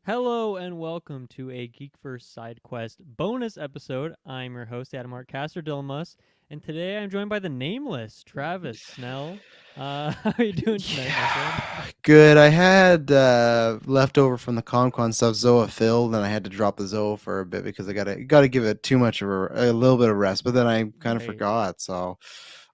Hello and welcome to a GeekVerse Sidequest bonus episode. I'm your host, Adam Caster Dilmas, and today I'm joined by the nameless Travis Snell. How are you doing tonight, my friend? Yeah, good. I had leftover from the ConCon stuff Zoa filled, and I had to drop the Zoa for a bit because I gotta give it too much of a little bit of rest. But then I kind of Right. forgot. So,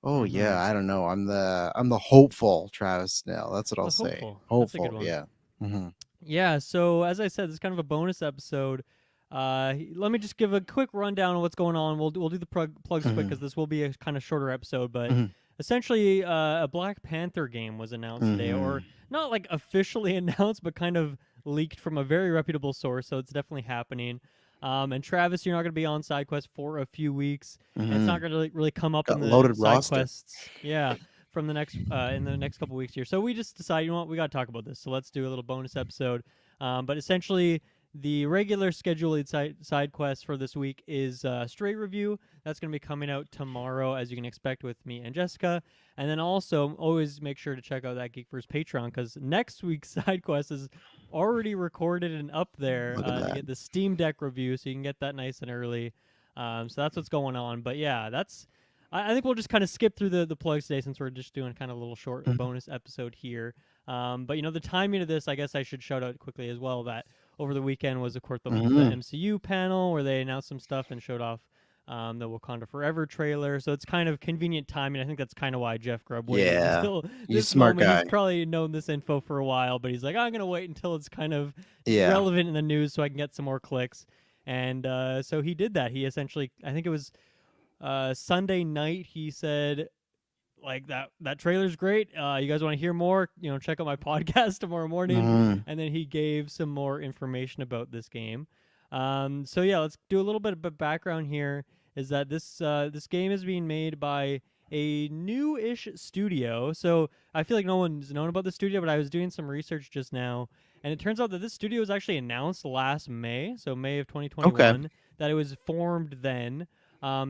oh Mm-hmm. yeah, I don't know. I'm the hopeful Travis Snell. That's what I'll The say. hopeful. That's a good Hopeful. one. Yeah. Hmm. Yeah, so as I said, this is kind of a bonus episode. Let me just give a quick rundown of what's going on. We'll do the plugs quick because Hmm. this will be a kind of shorter episode. But Hmm. essentially, a Black Panther game was announced today, or Hmm. not like officially announced, but kind of leaked from a very reputable source. So it's definitely happening. And Travis, you're not going to be on SideQuest for a few weeks, and it's not Hmm. going to really come up in Got the loaded side roster. quests. Yeah, from the next in the next couple weeks here. So we just decided, you know what, we got to talk about this. So let's do a little bonus episode. But essentially, the regular scheduled side quest for this week is Stray Review. That's going to be coming out tomorrow, as you can expect, with me and Jessica. And then also, always make sure to check out that Geek First Patreon because next week's side quest is already recorded and up there Look at to that. get the Steam Deck review, so you can get that nice and early. So that's what's going on. But yeah, that's. I think we'll just kind of skip through the plugs today since we're just doing kind of a little short Mhm. bonus episode here. But the timing of this, I guess I should shout out quickly as well that over the weekend was, of course, the Mhm. MCU panel where they announced some stuff and showed off the Wakanda Forever trailer. So it's kind of convenient timing. I think that's kind of why Jeff Grubb waited Yeah, until you this smart moment. He's guy. probably known this info for a while, but he's like, I'm gonna wait until it's kind of Yeah. relevant in the news so I can get some more clicks. And so he did that. He essentially, I think it was Sunday night, he said like that trailer's great. You guys want to hear more? Check out my podcast tomorrow morning. Mhm. And then he gave some more information about this game. So yeah, let's do a little bit of background here. Is that this game is being made by a new-ish studio. So I feel like no one's known about the studio, but I was doing some research just now, and it turns out that this studio was actually announced last May, so May of Okay. 2021, that it was formed then.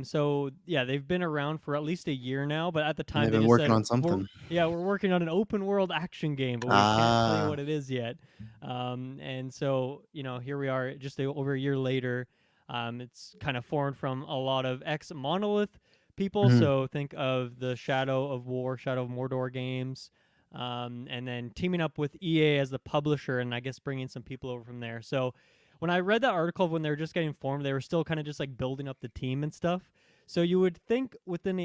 So yeah, they've been around for at least a year now, but at the And time they've they been just working said on something. we're working on an open world action game, but we can't tell you Ah. what it is yet. And so here we are, just over a year later. It's kind of formed from a lot of ex Monolith people. Mhm. So think of the Shadow of War, Shadow of Mordor games. And then teaming up with EA as the publisher, and I guess bringing some people over from there. So when I read that article of when they were just getting formed, they were still kind of just like building up the team and stuff. So you would think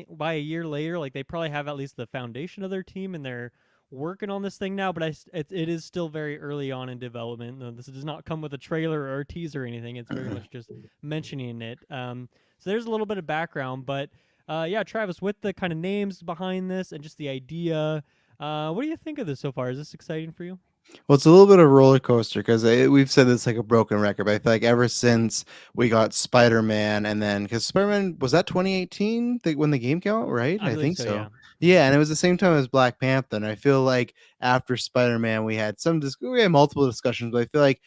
by a year later, like they probably have at least the foundation of their team and they're working on this thing now. But it is still very early on in development. This does not come with a trailer or a teaser or anything. It's very Mhm. much just mentioning it. So there's a little bit of background, but yeah, Travis, with the kind of names behind this and just the idea, what do you think of this so far? Is this exciting for you? Well, it's a little bit of a roller coaster because we've said this like a broken record, but I feel like ever since we got Spider-Man, and then because Spider-Man was that 2018 when the game came out, right? I I believe think so. so. Yeah. Hmm. Yeah, and it was the same time as Black Panther, and I feel like after Spider-Man, we had multiple discussions, but I feel like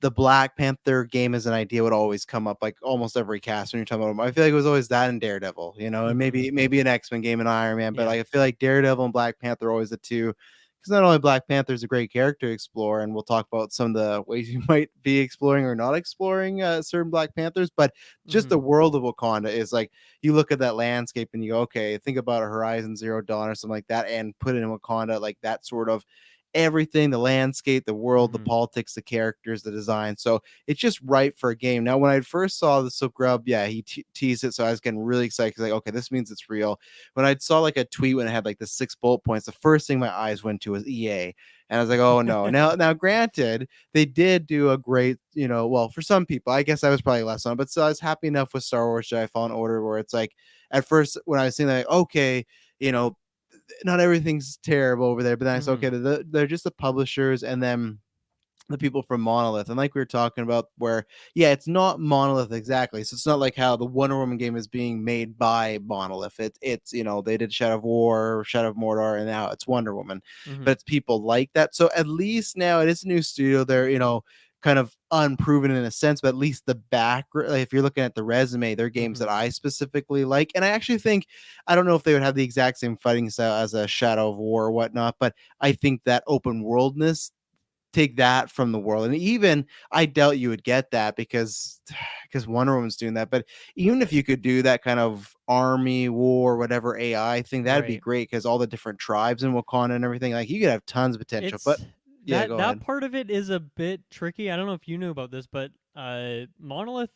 the Black Panther game as an idea would always come up like almost every cast when you're talking about them. I feel like it was always that and Daredevil, and Hmm. maybe an X-Men game and Iron Man, but Yeah. like I feel like Daredevil and Black Panther are always the two. Because not only Black Panther is a great character to explore, and we'll talk about some of the ways you might be exploring or not exploring certain Black Panthers, but just Hmm. the world of Wakanda is like you look at that landscape and you go, okay, think about a Horizon Zero Dawn or something like that, and put it in Wakanda, like that sort of everything, the landscape, the world, the Hmm. politics, the characters, the design. So it's just right for a game. Now, when I first saw the Silk Grub, yeah, he teased it. So I was getting really excited because, like, okay, this means it's real. When I saw like a tweet when it had like the 6 bullet points, the first thing my eyes went to was EA. And I was like, oh no. Now, granted, they did do a great, well, for some people, I guess I was probably less on, but still, I was happy enough with Star Wars Jedi Fallen Order, where it's like, at first, when I was seeing that, like, okay, you know, not everything's terrible over there, but then it's Hmm. okay. They're just the publishers, and then the people from Monolith. And like we were talking about, where yeah, it's not Monolith exactly. So it's not like how the Wonder Woman game is being made by Monolith. It's they did Shadow of War, Shadow of Mordor, and now it's Wonder Woman. Hmm. But it's people like that. So at least now it is a new studio. They're kind of unproven in a sense, but at least the back, like if you're looking at the resume, they're games Hmm. that I specifically like. And I actually think, I don't know if they would have the exact same fighting style as a Shadow of War or whatnot, but I think that open worldness take that from the world. And even I doubt you would get that because Wonder Woman's doing that. But even if you could do that kind of army war, whatever AI thing, that'd be Right. great because all the different tribes in Wakanda and everything, like you could have tons of potential. But It's yeah, that go that ahead. part of it is a bit tricky. I don't know if you knew about this, but Monolith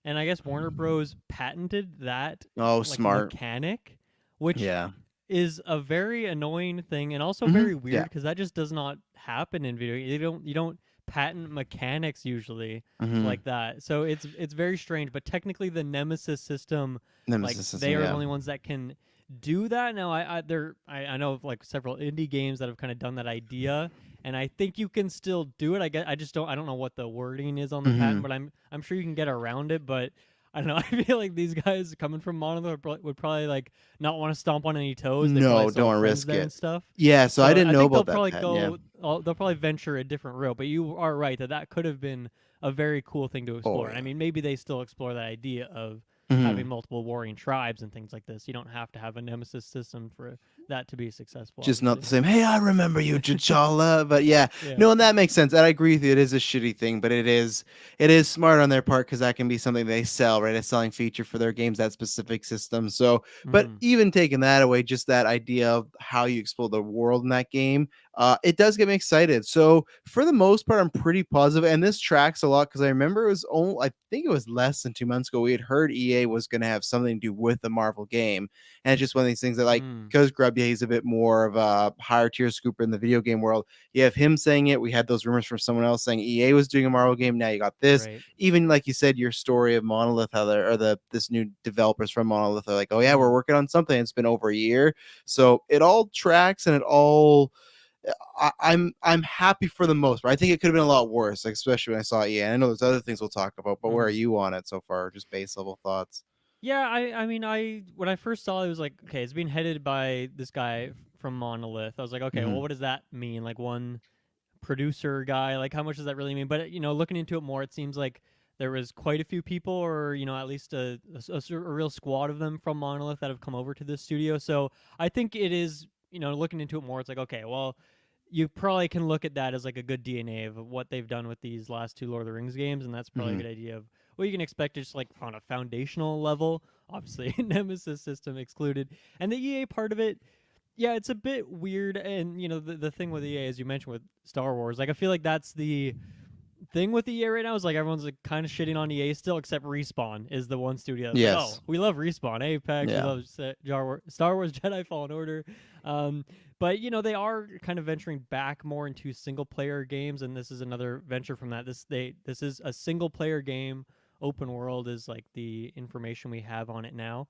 and I guess Warner Bros patented that Oh, like smart. mechanic, which Yeah. is a very annoying thing and also Hmm. very Yeah. weird because that just does not happen in video. You don't patent mechanics usually Hmm. like that. So it's very strange. But technically, the Nemesis system, like Nemesis they system. are the Yeah. only ones that can do that. Now I know of like several indie games that have kind of done that idea. And I think you can still do it. I don't know what the wording is on the patent, Hmm. but I'm sure you can get around it. But I don't know. I feel like these guys coming from Monolith would probably like not want to stomp on any toes. They probably No, still don't have friends risk there it. and stuff. Yeah. So I So didn't I know think they'll about that probably patent. Yeah. go. They'll probably venture a different route. But you are right that that could have been a very cool thing to Oh explore. And I yeah. mean, maybe they still explore that idea of having Hmm. multiple warring tribes and things like this. You don't have to have a nemesis system for that to be successful. Just not the Obviously. same. Hey, I remember you, T'Challa. But yeah, Yeah. no, and that makes sense. And I agree with you. It is a shitty thing, but it is smart on their part because that can be something they sell, right? A selling feature for their games, that specific system. So, but Hmm. even taking that away, just that idea of how you explore the world in that game, it does get me excited. So for the most part, I'm pretty positive, and this tracks a lot because I remember it was only, I think it was less than 2 months ago, we had heard EA was going to have something to do with the Marvel game, and it's just one of these things that like Mm. because Grub, yeah, he's a bit more of a higher tier scooper in the video game world. You have him saying it. We had those rumors from someone else saying EA was doing a Marvel game. Now you got this. Right. Even like you said, your story of Monolith, how they're or the this new developers from Monolith are like, oh yeah, we're Hmm. working on something. It's been over a year, so it all tracks and it all. I'm happy for the most, but I think it could have been a lot worse, like, especially when I saw EA. I know there's other things we'll talk about, but where are Hmm. you on it so far? Just base level thoughts. Yeah, I mean I when I first saw it, it was like, okay, it's being headed by this guy from Monolith. I was like, okay, well Hmm. what does that mean? Like one producer guy, like how much does that really mean? But looking into it more, it seems like there was quite a few people, or at least a real squad of them from Monolith that have come over to this studio. So I think it is, looking into it more, it's like, okay, well, you probably can look at that as like a good DNA of what they've done with these last two Lord of the Rings games, and that's probably a Hmm. good idea of what you can expect just like on a foundational level. Obviously, Nemesis system excluded, and the EA part of it, yeah, it's a bit weird. And the thing with EA, as you mentioned with Star Wars, like I feel like that's the thing with EA right now is like everyone's like kind of shitting on EA still, except Respawn is the one studio that's like, oh, Yes. we love Respawn, Apex, we Yeah. love Star Wars Jedi Fallen Order, but they are kind of venturing back more into single player games, and this is another venture from that. This is a single player game, open world is like the information we have on it now.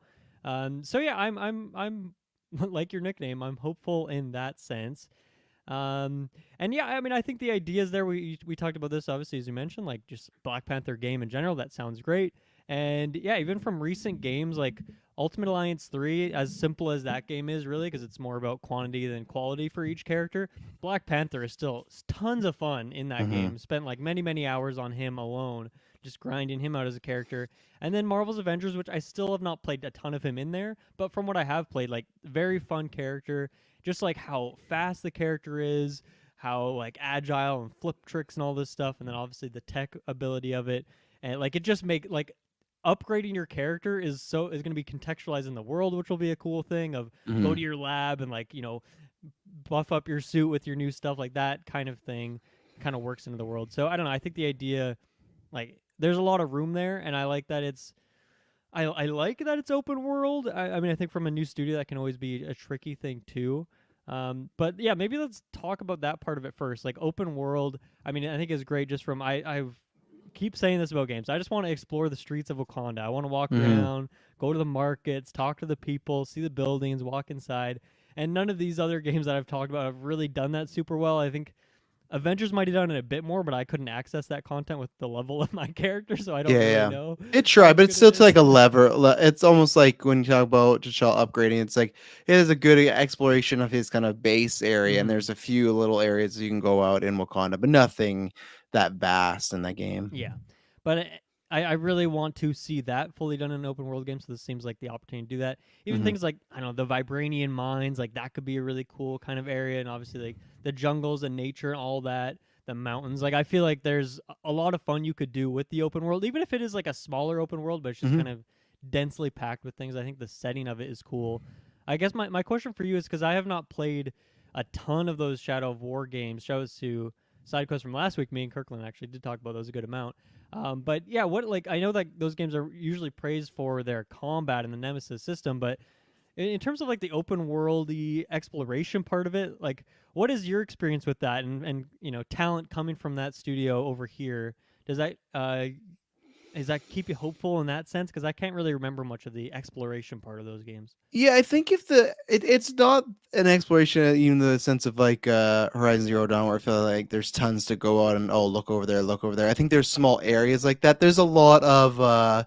So yeah, I'm like your nickname, I'm hopeful in that sense. Um, and yeah, I mean, I think the ideas there. We talked about this obviously, as you mentioned, like just Black Panther game in general. That sounds great. And yeah, even from recent games like Ultimate Alliance 3, as simple as that game is, really, because it's more about quantity than quality for each character. Black Panther is still tons of fun in that Hmm. game. Spent like many hours on him alone, just grinding him out as a character. And then Marvel's Avengers, which I still have not played a ton of him in there, but from what I have played, like very fun character, just like how fast the character is, how like agile and flip tricks and all this stuff, and then obviously the tech ability of it, and like it just make like upgrading your character is going to be contextualized in the world, which will be a cool thing of go Hmm. to your lab and like buff up your suit with your new stuff, like that kind of thing kind of works into the world. So I don't know, I think the idea, like there's a lot of room there, and I like that I like that it's open world. I mean, I think from a new studio that can always be a tricky thing too. But yeah, maybe let's talk about that part of it first. Like open world, I mean, I think is great just from I've keep saying this about games. I just want to explore the streets of Wakanda. I want to walk Hmm. around, go to the markets, talk to the people, see the buildings, walk inside. And none of these other games that I've talked about have really done that super well. I think Avengers might have done it a bit more, but I couldn't access that content with the level of my character, so I don't Yeah, really yeah. know It how tried, but it's good it still to is. like a it's almost like when you talk about T'Challa upgrading, it's like it is a good exploration of his kind of base area, and Hmm. there's a few little areas you can go out in Wakanda, but nothing that vast in that game. Yeah, but I really want to see that fully done in an open world game. So this seems like the opportunity to do that. Even Hmm. things like I don't know the Vibranian mines, like that could be a really cool kind of area, and obviously like the jungles and nature and all that. the mountains. Like I feel like there's a lot of fun you could do with the open world, even if it is like a smaller open world, but it's just Hmm. kind of densely packed with things. I think the setting of it is cool. I guess my question for you is because I have not played a ton of those Shadow of War games. Shows to Sidequest from last week. Me and Kirkland actually did talk about those a good amount. But yeah, what like I know that those games are usually praised for their combat and the Nemesis system, but in terms of like the open worldy exploration part of it, like what is your experience with that and talent coming from that studio over here? Does that does that keep you hopeful in that sense? Because I can't really remember much of the exploration part of those games. Yeah, I think if it's not an exploration even in the sense of like Horizon Zero Dawn where I feel like there's tons to go out and oh look over there, look over there. I think there's small areas like that. There's a lot of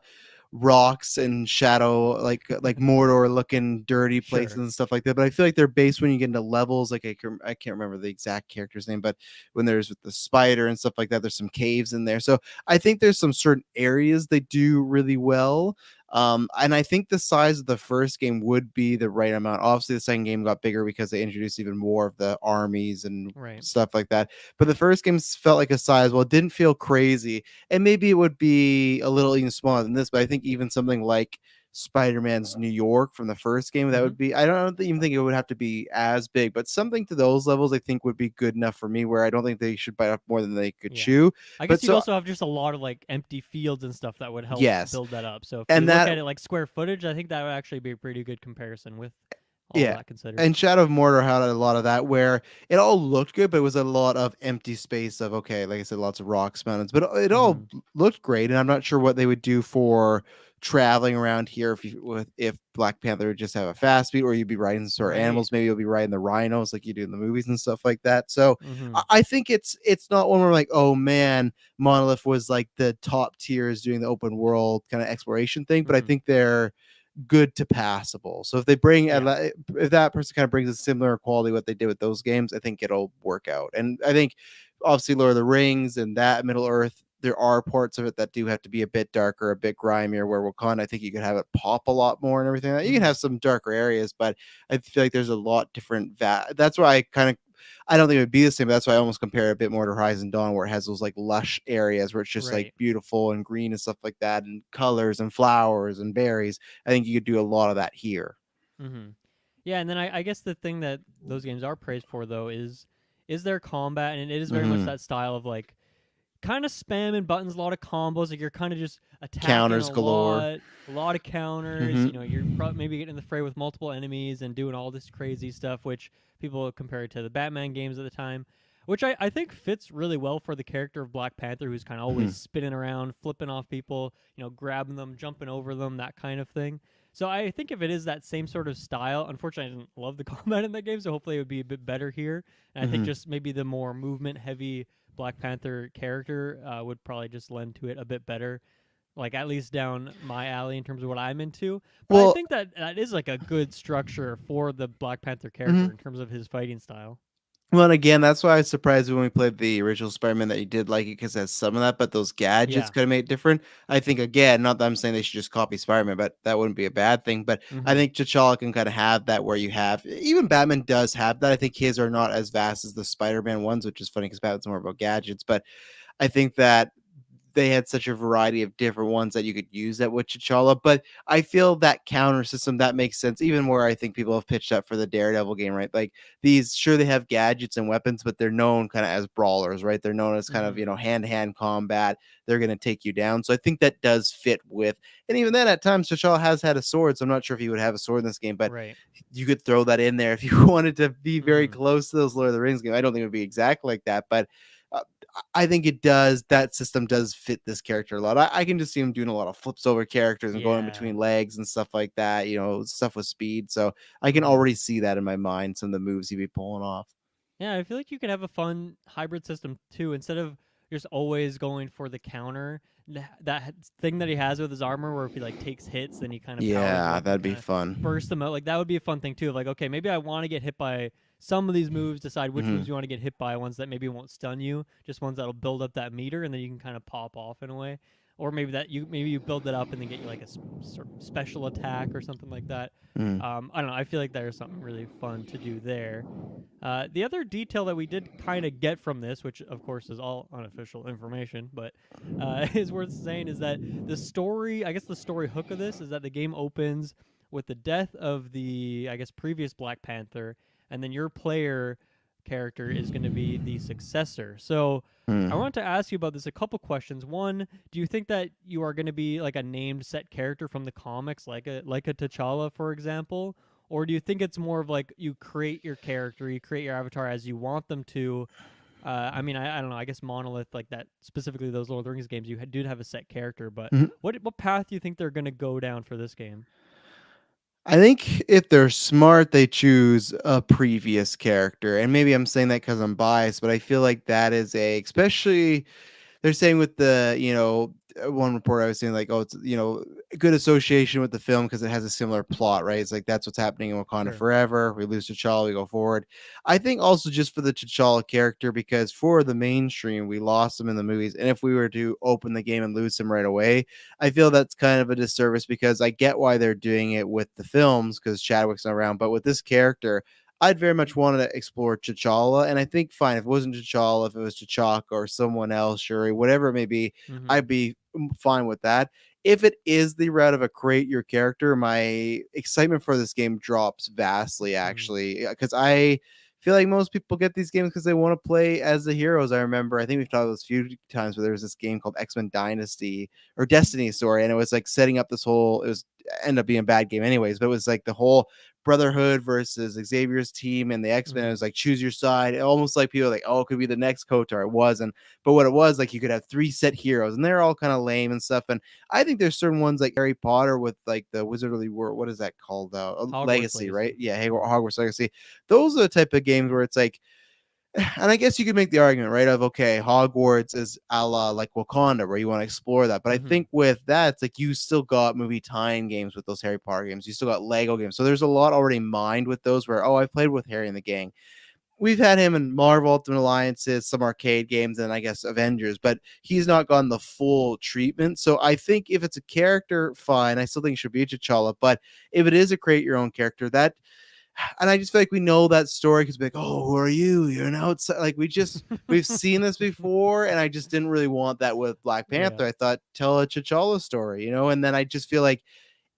rocks and shadow like Mordor looking dirty places Sure. and stuff like that, but I feel like they're based when you get into levels like I can't remember the exact character's name, but when there's with the spider and stuff like that, there's some caves in there, so I think there's some certain areas they do really well. And I think the size of the first game would be the right amount. Obviously the second game got bigger because they introduced even more of the armies and Right. stuff like that, but the first game felt like a size, well, it didn't feel crazy, and maybe it would be a little even smaller than this, but I think even something like Spider-Man's New York from the first game, that Mm-hmm. would be, I don't even think it would have to be as big, but something to those levels I think would be good enough for me where I don't think they should bite off more than they could Yeah. chew. I But guess you'd so also have just a lot of like empty fields and stuff that would help yes, build that up. So if you and look that at it like square footage, I think that would actually be a pretty good comparison with all yeah. that considered. And Shadow of Mordor had a lot of that where it all looked good, but it was a lot of empty space of okay, like I said, lots of rocks, mountains, but it all Mm-hmm. looked great. And I'm not sure what they would do for traveling around here if Black Panther would just have a fast speed, or you'd be riding some sort of Right. animals. Maybe you'll be riding the rhinos like you do in the movies and stuff like that. So Mm-hmm. I think it's not one where like, oh man, Monolith was like the top tiers doing the open world kind of exploration thing, but I Mm-hmm. think they're good to passable. So if they bring Yeah. if that person kind of brings a similar quality what they did with those games, I think it'll work out. And I think obviously Lord of the Rings and that Middle Earth, there are parts of it that do have to be a bit darker, a bit grimier. Where Wakanda, I think you could have it pop a lot more and everything. You can Mm-hmm. have some darker areas, but I feel like there's a lot different. That's why I don't think it would be the same. But that's why I almost compare it a bit more to Horizon Dawn, where it has those like lush areas where it's just like Right. beautiful and green and stuff like that, and colors and flowers and berries. I think you could do a lot of that here. Mm-hmm. Yeah, and then I guess the thing that those games are praised for though is their combat, and it is very much Hmm. that style of like kind of spamming buttons, a lot of combos. Like you're kind of just attacking Counters galore. a lot of counters. Hmm. You're maybe getting in the fray with multiple enemies and doing all this crazy stuff, which people compare it to the Batman games at the time. Which I think fits really well for the character of Black Panther, who's kind of Hmm. always spinning around, flipping off people, grabbing them, jumping over them, that kind of thing. So I think if it is that same sort of style, unfortunately I didn't love the combat in that game, so hopefully it would be a bit better here. And I think Hmm. just maybe the more movement heavy Black Panther character would probably just lend to it a bit better, like at least down my alley in terms of what I'm into. But I Well, think that that is like a good structure for the Black Panther character mhm. in terms of his fighting style. Well, and again, that's why I was surprised when we played the original Spider-Man that you did like it because it has some of that, but those gadgets Yeah. could have made it different. I think again, not that I'm saying they should just copy Spider-Man, but that wouldn't be a bad thing. But I Mm-hmm. think T'Challa can kind of have that where you have even Batman does have that. I think his are not as vast as the Spider-Man ones, which is funny because Batman's more about gadgets. But I think that they had such a variety of different ones that you could use at with T'Challa. But I feel that counter system that makes sense, even where I think people have pitched up for the Daredevil game, right? Like these, sure, they have gadgets and weapons, but they're known kind of as brawlers, right? They're known as kind of, Mm-hmm. hand to hand combat. They're going to take you down. So I think that does fit with, and even then at times, T'Challa has had a sword. So I'm not sure if he would have a sword in this game, but Right. you could throw that in there if you wanted to be very Mm-hmm. close to those Lord of the Rings game. I don't think it would be exactly like that, but uh, I think it does. That system does fit this character a lot. I can just see him doing a lot of flips over characters and going in Yeah. between legs and stuff like that. Stuff with speed. So I can Mm-hmm. already see that in my mind. Some of the moves he'd be pulling off. Yeah, I feel like you could have a fun hybrid system too. Instead of just always going for the counter, that thing that he has with his armor, where if he like takes hits, then he kind of powers Yeah, up and that'd be kind of fun. bursts them out. Like that would be a fun thing too. Like okay, maybe I want to get hit by some of these moves. Decide which Hmm. moves you want to get hit by. Ones that maybe won't stun you, just ones that'll build up that meter, and then you can kind of pop off in a way. or maybe you build it up and then get you like a sort of special attack or something like that. Mm. I don't know. I feel like there's something really fun to do there. The other detail that we did kind of get from this, which of course is all unofficial information, but is worth saying, is that the story, I guess the story hook of this is that the game opens with the death of the, I guess, previous Black Panther, and then your player character is going to be the successor. So I Mm. want to ask you about this a couple questions. One, do you think that you are going to be like a named set character from the comics, like a T'Challa, for example? Or do you think it's more of like you create your character, you create your avatar as you want them to? I mean, I don't know. I guess Monolith, like that, specifically those Lord of the Rings games, you did have a set character. But Mhm. what path do you think they're gonna go down for this game? I think if they're smart, they choose a previous character. And maybe I'm saying that because I'm biased, but I feel like that is especially they're saying with the one report I was saying like, oh, it's a good association with the film because it has a similar plot, right? It's like that's what's happening in Wakanda Sure. Forever. We lose T'Challa, we go forward. I think also just for the T'Challa character, because for the mainstream we lost him in the movies, and if we were to open the game and lose him right away, I feel that's kind of a disservice, because I get why they're doing it with the films because Chadwick's not around, but with this character, I'd very much wanted to explore T'Challa, and I think fine if it wasn't T'Challa, if it was T'Chaka or someone else, Shuri, whatever it may be, Mm-hmm. I'd be fine with that. If it is the route of a create your character, my excitement for this game drops vastly, Mm-hmm. actually, because I feel like most people get these games because they want to play as the heroes. I remember, I think we've talked about this a few times, where there was this game called X-Men Dynasty or Destiny, sorry, and it was like setting up this whole. It was end up being a bad game anyways, but it was like the whole Brotherhood versus Xavier's team and the X-Men. It Mm-hmm. was like choose your side. Almost like people were like, oh, it could be the next KOTOR. It wasn't. But what it was, like you could have three set heroes and they're all kind of lame and stuff. And I think there's certain ones like Harry Potter with like the Wizardly World. What is that called? Hogwarts Legacy, right? Legacy. Yeah, Mm-hmm. Hogwarts Legacy. Those are the type of games where it's like, and I guess you could make the argument, right, of okay, Hogwarts is a la like Wakanda, where you want to explore that. But I Mm-hmm. think with that, it's like you still got movie tie-in games with those Harry Potter games. You still got Lego games. So there's a lot already mined with those where, oh, I played with Harry and the gang. We've had him in Marvel Ultimate Alliances, some arcade games, and I guess Avengers, but he's not gotten the full treatment. So I think if it's a character, fine. I still think it should be a T'Challa. But if it is a create your own character, that and I just feel like we know that story because like, oh, who are you? You're an outside. Like we've seen this before, and I just didn't really want that with Black Yeah. Panther. I thought tell a T'Challa story, and then I just feel like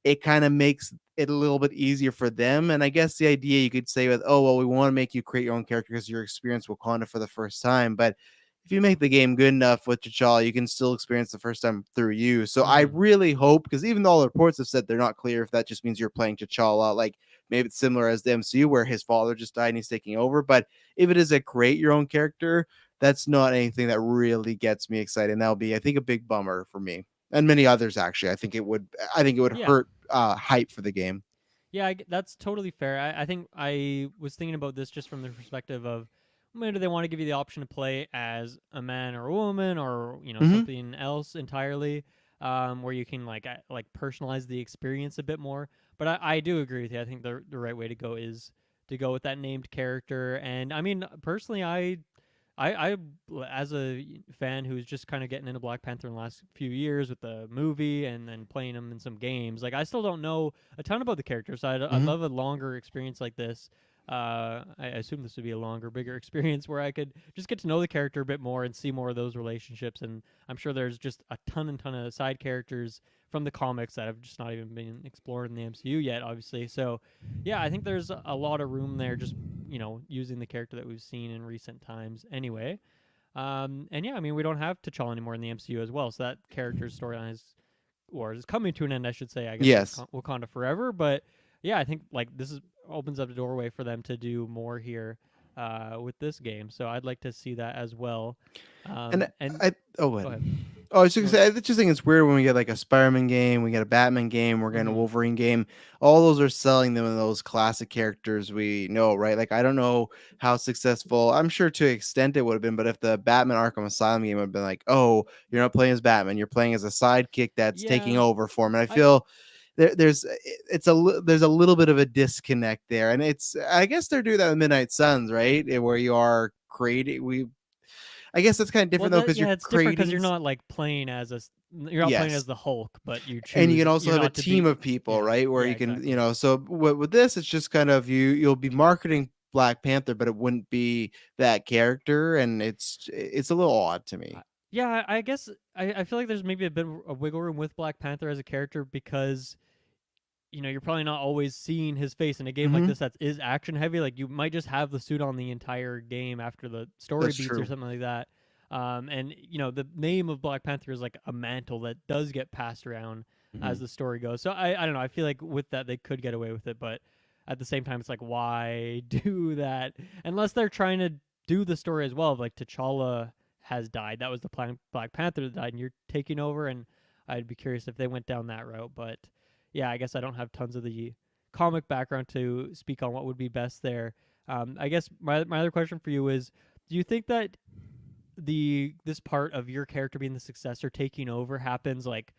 it kind of makes it a little bit easier for them. And I guess the idea you could say with, oh, well, we want to make you create your own character because you're experiencing Wakanda for the first time. But if you make the game good enough with T'Challa, you can still experience the first time through you. So I Mm-hmm. really hope, because even though all the reports have said they're not clear if that just means you're playing T'Challa, like maybe it's similar as the MCU where his father just died and he's taking over. But if it is a create your own character, that's not anything that really gets me excited. And that'll be, I think, a big bummer for me and many others actually. I think it would Yeah. hurt hype for the game. Yeah, that's totally fair. I think I was thinking about this just from the perspective of maybe they want to give you the option to play as a man or a woman or Mm-hmm. something else entirely, where you can like personalize the experience a bit more. But I do agree with you. I think the right way to go is to go with that named character. And I mean, personally, I as a fan who's just kind of getting into Black Panther in the last few years with the movie and then playing him in some games, like I still don't know a ton about the character, so I'd Mm-hmm. love a longer experience like this. I assume this would be a longer, bigger experience where I could just get to know the character a bit more and see more of those relationships. And I'm sure there's just a ton and ton of side characters from the comics that have just not even been explored in the MCU yet, obviously. So, yeah, I think there's a lot of room there just using the character that we've seen in recent times anyway. And yeah, I mean, we don't have T'Challa anymore in the MCU as well, so that character's storyline is coming to an end, I should say. I guess with Yes. Wakanda Forever, but yeah, I think like this opens up the doorway for them to do more here with this game. So I'd like to see that as well. And And I oh go what? ahead. Oh, I was just No. gonna say, I just think it's weird when we get like a Spider-Man game, we get a Batman game, we're getting a Mm-hmm. Wolverine game. All those are selling them in those classic characters we know, right? Like I don't know how successful. I'm sure to an extent it would have been, but if the Batman Arkham Asylum game would have been like, oh, you're not playing as Batman, you're playing as a sidekick that's taking Yeah, over for him, and I I feel there's a little bit of a disconnect there, and it's I guess they're doing that with Midnight Suns, right? Where you are creating we I guess that's kind of well different though that because yeah, you're it's different because creating. you're not like playing as You're not playing as Yes. the Hulk, but you And you choose can also you're have a not to team be. of people, Yeah, right? Where yeah, you can, exactly. so with this, it's just kind of you'll be marketing Black Panther, but it wouldn't be that character, and it's a little odd to I- me. Yeah, I guess I feel like there's maybe a bit of wiggle room with Black Panther as a character because you're probably not always seeing his face in a game like Hmm. this that is action heavy. Like you might just have the suit on the entire game after the story That's beats or true. something like that. And the name of Black Panther is like a mantle that does get passed around Hmm. as the story goes. So I don't know. I feel like with that they could get away with it, but at the same time it's like why do that unless they're trying to do the story as well. Of like T'Challa has died. That was the Black Panther that died, and you're taking over. And I'd be curious if they went down that route, but yeah, I guess I don't have tons of the comic background to speak on what would be best there. I guess my other question for you is: do you think that this part of your character being the successor taking over happens like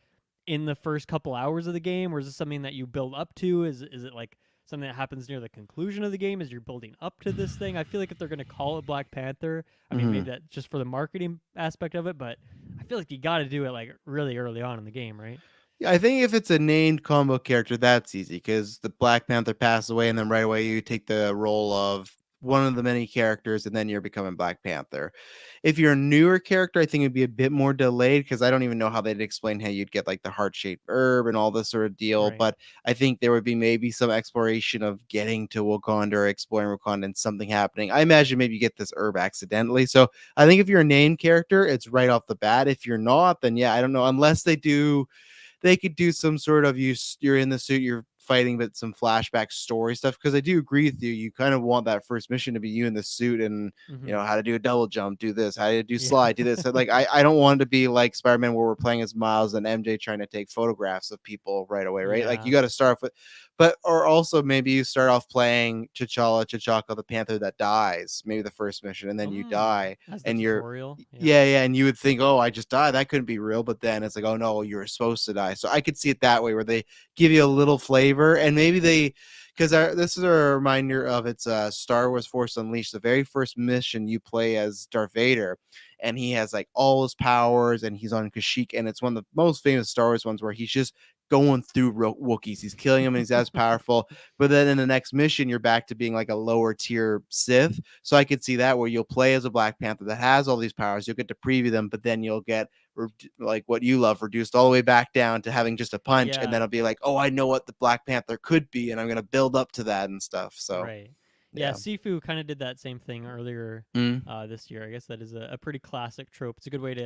in the first couple hours of the game, or is this something that you build up to? Is it like something that happens near the conclusion of the game as you're building up to this thing? I feel like if they're going to call it Black Panther, I mean Hmm. maybe that's just for the marketing aspect of it, but I feel like you got to do it like really early on in the game, right? Yeah, I think if it's a named combo character, that's easy because the Black Panther passes away, and then right away you take the role of one of the many characters, and then you're becoming Black Panther. If you're a newer character, I think it'd be a bit more delayed because I don't even know how they'd explain how you'd get like the heart shaped herb and all this sort of deal. Right. But I think there would be maybe some exploration of getting to Wakanda or exploring Wakanda and something happening. I imagine maybe you get this herb accidentally. So I think if you're a named character, it's right off the bat. If you're not, then yeah, I don't know. Unless they could do some sort of you're in the suit, you're fighting, but some flashback story stuff. Because I do agree with you. You kind of want that first mission to be you in the suit and Mm-hmm. how to do a double jump, do this, how to do Yeah. slide, do this. So, like I don't want it to be like Spider-Man where we're playing as Miles and MJ trying to take photographs of people right away, right? Like Yeah. you got to start off with, but or also maybe you start off playing T'Chaka, the Panther that dies, maybe the first mission, and then you die, As the and you're tutorial. Yeah. yeah, and you would think, oh, I just died. That couldn't be real. But then it's like, oh no, you were supposed to die. So I could see it that way, where they give you a little flavor, and maybe because this is a reminder of it's Star Wars Force Unleashed. The very first mission you play as Darth Vader, and he has like all his powers, and he's on Kashyyyk, and it's one of the most famous Star Wars ones where he's just going through Wookiees. He's killing them, and he's as powerful. But then in the next mission, you're back to being like a lower tier Sith. So I could see that where you'll play as a Black Panther that has all these powers. You'll get to preview them, but then you'll get like what you love reduced all the way back down to having just a punch, and then Yeah. it'll be like, oh, I know what the Black Panther could be, and I'm gonna build up to that and stuff. So Right. Yeah. yeah. Sifu kind of did that same thing earlier Mm. this year. I guess that is a pretty classic trope. It's a good way to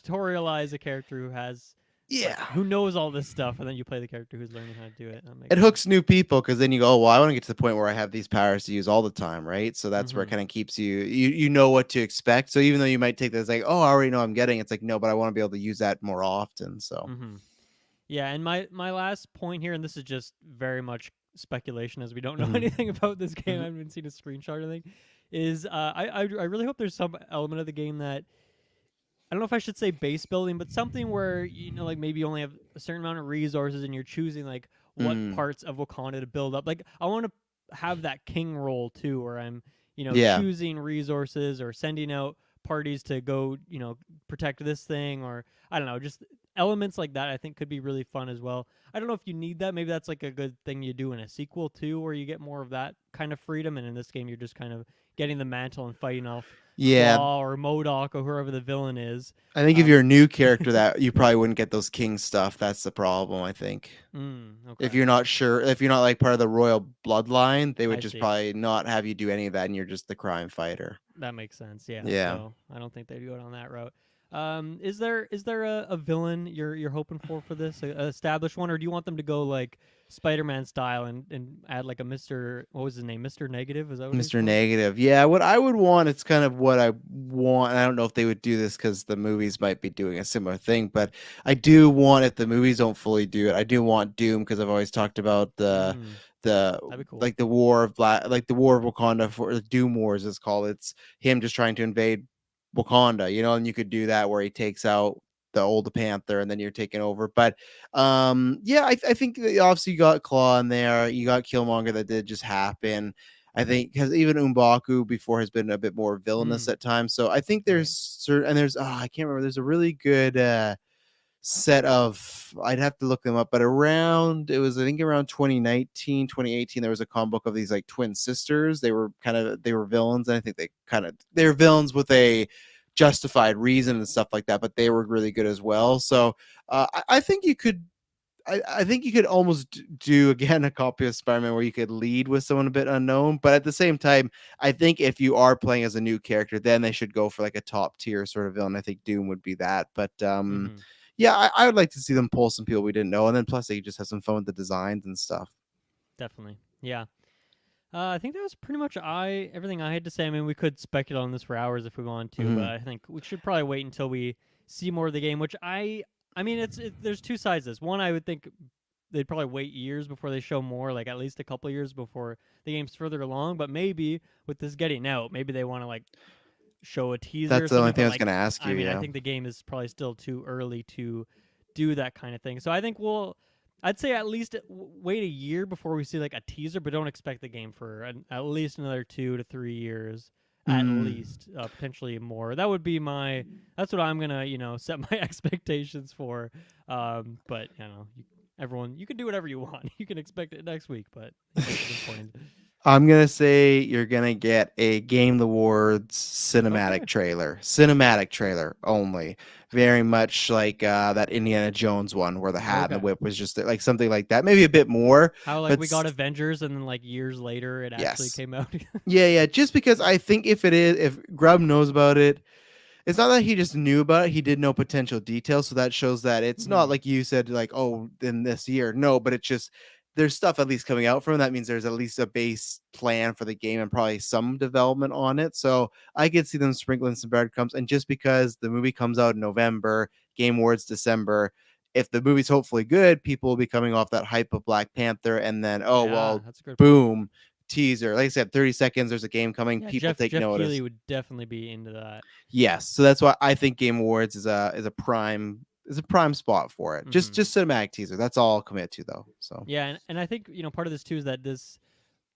tutorialize a character who has like Yeah. who knows all this stuff, and then you play the character who's learning how to do it. That It makes sense. hooks new people because then you go, oh, well, I want to get to the point where I have these powers to use all the time, right? So that's where it Mm-hmm. kind of keeps you know what to expect. So even though you might take this like, oh, I already know I'm getting, it's like, no, but I want to be able to use that more often. So Mm-hmm. Yeah, and my last point here, and this is just very much speculation as we don't know mhm. anything about this game. I Mhm. haven't even seen a screenshot or anything. Is I really hope there's some element of the game that I don't know if I should say base building, but something where like maybe you only have a certain amount of resources and you're choosing like what Mm. parts of Wakanda to build up. Like I want to have that king role too, where I'm Yeah. choosing resources or sending out parties to go protect this thing, or I don't know, just elements like that. I think could be really fun as well. I don't know if you need that. Maybe that's like a good thing you do in a sequel too, where you get more of that kind of freedom. And in this game, you're just kind of getting the mantle and fighting off Yeah. Claw or Modoc or whoever the villain is. I think if Um, you're a new character that you probably wouldn't get those king stuff. That's the problem, I think. If okay, you're not sure, if you're not like part of the royal bloodline, they would I just see. probably not have you do any of that, and you're just the crime fighter. That makes sense. Yeah. Yeah. So I don't think they'd go down that route. Is there a villain you're hoping for this, a established one, or do you want them to go like Spider-Man style and add like a Mister, what was his name, Mister Negative? Is that what he was Mr. called? Negative. Yeah, what I would want, it's kind of what I want. I don't know if they would do this because the movies might be doing a similar thing, but I do want, if the movies don't fully do it, I do want Doom because I've always talked about the That'd be cool. like the war of black, like the war of Wakanda, for the Doom Wars is called. It's him just trying to invade Wakanda, and you could do that where he takes out the old Panther and then you're taking over. But yeah, I think that obviously you got Claw in there, you got Killmonger that did just happen. I think because even Umbaku before has been a bit more villainous Mm, at times. So I think there's right. certain, and there's I can't remember. There's a really good set of, I'd have to look them up, but around, it was I think around 2019, 2018, there was a comic book of these like twin sisters. They were villains, and I think they're villains with a justified reason and stuff like that, but they were really good as well. So I think you could, I think you could almost do again a copy of Spider-Man where you could lead with someone a bit unknown, but at the same time, I think if you are playing as a new character, then they should go for like a top tier sort of villain. I think Doom would be that, but Mm-hmm. yeah, I would like to see them pull some people we didn't know, and then plus they could just have some fun with the designs and stuff. Definitely. Yeah. I think that was pretty much everything I had to say. I mean, we could speculate on this for hours if we wanted to, but Mhm. I think we should probably wait until we see more of the game. Which I mean, there's two sides to this. One, I would think they'd probably wait years before they show more, like at least a couple of years before the game's further along. But maybe with this getting out, maybe they want to like show a teaser or That's the only something. thing But I was like, gonna ask I you. mean, I Yeah. think the game is probably still too early to do that kind of thing. So I think I'd say at least wait a year before we see like a teaser, but don't expect the game for at least another 2 to 3 years, at Mm. least, potentially more. That would be that's what I'm gonna set my expectations for. But everyone, you can do whatever you want. You can expect it next week, but get to the point. I'm gonna say you're gonna get a Game Awards Okay. cinematic trailer only. Very much like that Indiana Jones one, where the hat and the Okay. whip was just like something like that. Maybe a bit more, How like but we got Avengers and then like years later it actually yes, came out. yeah. Just because I think if Grubb knows about it, it's not that he just knew about it, he did know potential details, so that shows that it's not Mhm. like you said, like, oh, in this year. No, but it's just there's stuff at least coming out from it. That means there's at least a base plan for the game and probably some development on it. So I could see them sprinkling some breadcrumbs. And just because the movie comes out in November, Game Awards December, if the movie's hopefully good, people will be coming off that hype of Black Panther, and then oh Yeah, well, that's a good point. boom, teaser. Like I said, 30 seconds, there's a game coming, Yeah, people take Jeff Keighley notice. would definitely be into that. Yes, so that's why I think Game Awards is a prime spot for it. Just Mhm. just cinematic teaser. That's all I'll commit to though. So Yeah, and I think part of this too is that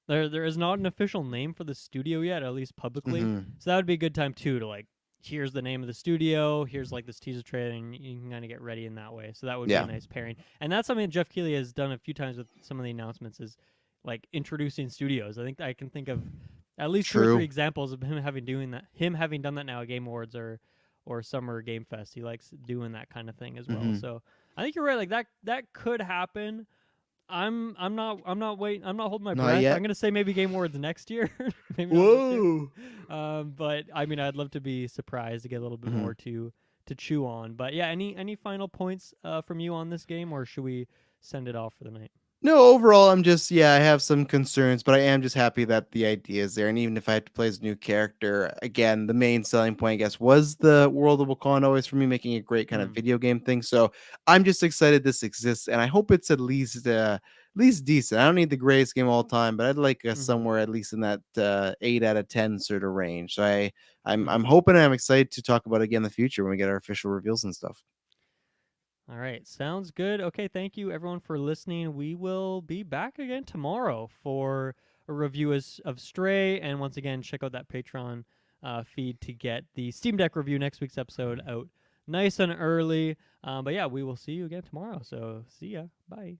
there is not an official name for the studio yet, at least publicly. mhm. So that would be a good time too to like here's the name of the studio, here's like this teaser trailer, and you can kind of get ready in that way. So that would be a Yeah, nice pairing. And that's something that Jeff Keighley has done a few times with some of the announcements is like introducing studios. I think I can think of at least two or three true. examples of him having done that now at Game Awards or Summer Game Fest. He likes doing that kind of thing as well. Mhm. So I think you're right. Like that could happen. I'm not waiting. I'm not holding my Not breath. I'm yet. gonna say maybe Game Awards next year, maybe not this year. Whoa. But I mean, I'd love to be surprised to get a little bit Mhm. more to chew on. But yeah, any final points from you on this game, or should we send it off for the night? No, overall, I'm just, yeah, I have some concerns, but I am just happy that the idea is there. And even if I had to play as a new character, again, the main selling point, I guess, was the world of Wakanda always for me, making a great kind of Mm, video game thing. So I'm just excited this exists, and I hope it's at least decent. I don't need the greatest game all time, but I'd like mm-hmm, somewhere at least in that 8 out of 10 sort of range. So I'm mm-hmm. hoping and I'm excited to talk about it again in the future when we get our official reveals and stuff. All right, sounds good. Okay, thank you everyone for listening. We will be back again tomorrow for a review of Stray, and once again, check out that Patreon feed to get the Steam Deck review next week's episode out nice and early. But yeah, we will see you again tomorrow. So see ya. Bye.